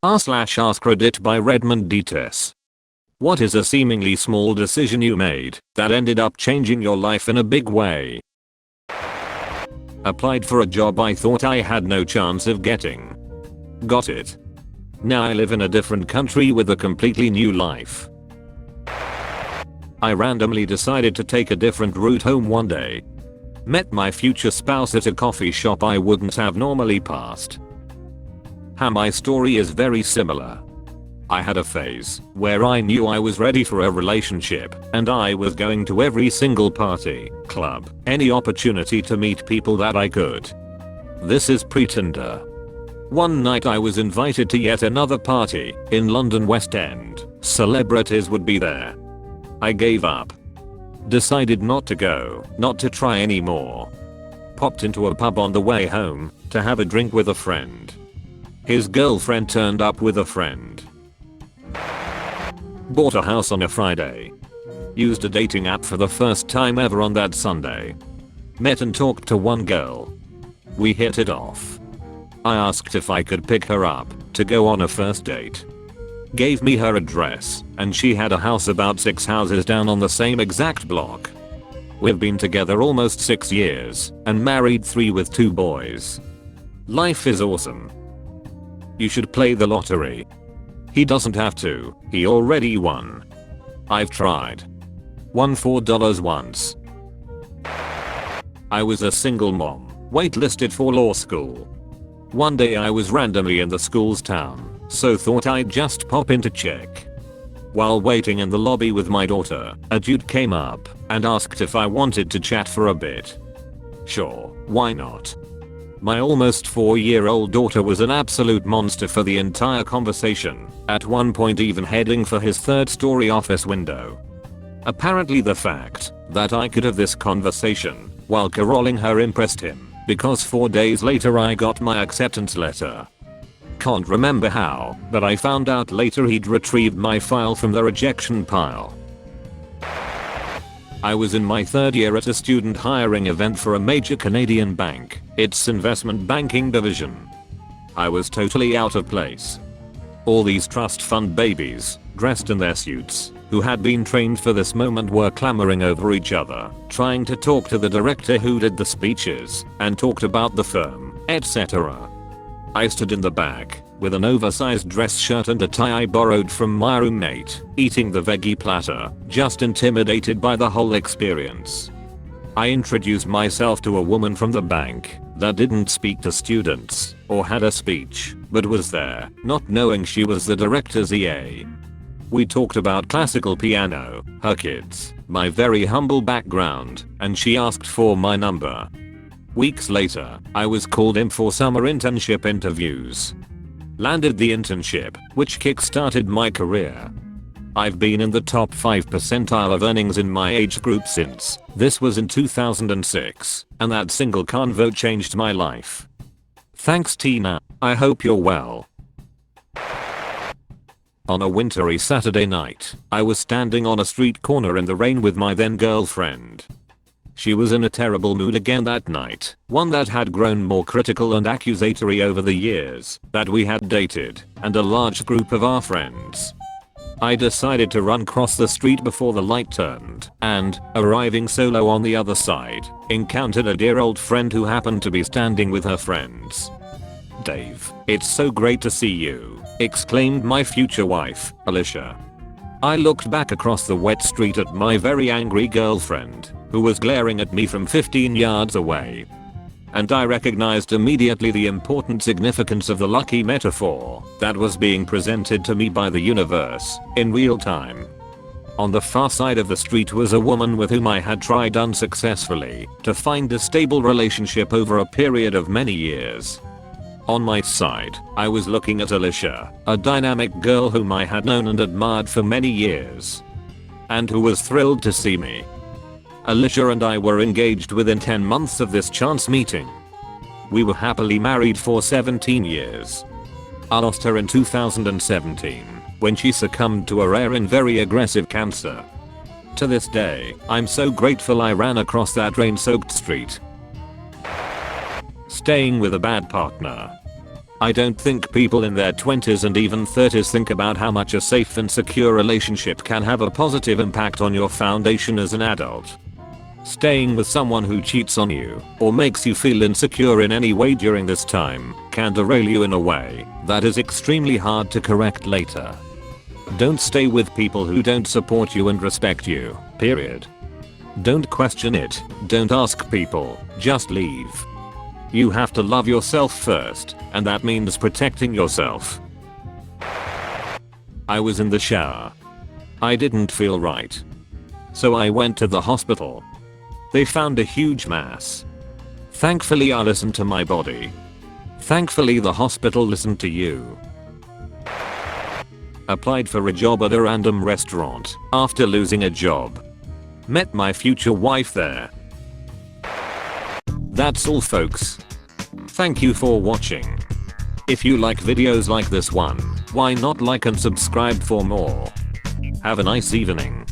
r/AskReddit by Redmond Dtes. What is a seemingly small decision you made that ended up changing your life in a big way? Applied for a job I thought I had no chance of getting. Got it. Now I live in a different country with a completely new life. I randomly decided to take a different route home one day. Met my future spouse at a coffee shop I wouldn't have normally passed. My story is very similar. I had a phase where I knew I was ready for a relationship and I was going to every single party, club, any opportunity to meet people that I could. This is pre-Tinder. One night I was invited to yet another party in London West End. Celebrities would be there. I gave up. Decided not to go, not to try anymore. Popped into a pub on the way home to have a drink with a friend. His girlfriend turned up with a friend. Bought a house on a Friday. Used a dating app for the first time ever on that Sunday. Met and talked to one girl. We hit it off. I asked if I could pick her up to go on a first date. Gave me her address and she had a house about 6 houses down on the same exact block. We've been together almost 6 years and married 3 with 2 boys. Life is awesome. You should play the lottery. He doesn't have to, he already won. I've tried. Won $4 once. I was a single mom, waitlisted for law school. One day I was randomly in the school's town, so thought I'd just pop in to check. While waiting in the lobby with my daughter, a dude came up and asked if I wanted to chat for a bit. Sure, why not? My almost 4-year-old daughter was an absolute monster for the entire conversation, at one point even heading for his 3rd-story office window. Apparently the fact that I could have this conversation while caroling her impressed him, because 4 days later I got my acceptance letter. Can't remember how, but I found out later he'd retrieved my file from the rejection pile. I was in my 3rd year at a student hiring event for a major Canadian bank, its investment banking division. I was totally out of place. All these trust fund babies, dressed in their suits, who had been trained for this moment were clamoring over each other, trying to talk to the director who did the speeches, and talked about the firm, etc. I stood in the back, with an oversized dress shirt and a tie I borrowed from my roommate, eating the veggie platter, just intimidated by the whole experience. I introduced myself to a woman from the bank that didn't speak to students or had a speech, but was there, not knowing she was the director's EA. We talked about classical piano, her kids, my very humble background, and she asked for my number. Weeks later, I was called in for summer internship interviews. Landed the internship, which kick-started my career. I've been in the top 5 percentile of earnings in my age group since. This was in 2006, and that single convo changed my life. Thanks Tina, I hope you're well. On a wintry Saturday night, I was standing on a street corner in the rain with my then girlfriend. She was in a terrible mood again that night, one that had grown more critical and accusatory over the years that we had dated, and a large group of our friends. I decided to run across the street before the light turned, and, arriving solo on the other side, encountered a dear old friend who happened to be standing with her friends. "Dave, it's so great to see you," exclaimed my future wife, Alicia. I looked back across the wet street at my very angry girlfriend, who was glaring at me from 15 yards away. And I recognized immediately the important significance of the lucky metaphor that was being presented to me by the universe, in real time. On the far side of the street was a woman with whom I had tried unsuccessfully to find a stable relationship over a period of many years. On my side, I was looking at Alicia, a dynamic girl whom I had known and admired for many years. And who was thrilled to see me. Alicia and I were engaged within 10 months of this chance meeting. We were happily married for 17 years. I lost her in 2017, when she succumbed to a rare and very aggressive cancer. To this day, I'm so grateful I ran across that rain-soaked street. Staying with a bad partner. I don't think people in their 20s and even 30s think about how much a safe and secure relationship can have a positive impact on your foundation as an adult. Staying with someone who cheats on you or makes you feel insecure in any way during this time can derail you in a way that is extremely hard to correct later. Don't stay with people who don't support you and respect you, period. Don't question it, don't ask people, just leave. You have to love yourself first, and that means protecting yourself. I was in the shower. I didn't feel right. So I went to the hospital. They found a huge mass. Thankfully I listened to my body. Thankfully the hospital listened to you. Applied for a job at a random restaurant after losing a job. Met my future wife there. That's all folks. Thank you for watching. If you like videos like this one, why not like and subscribe for more. Have a nice evening.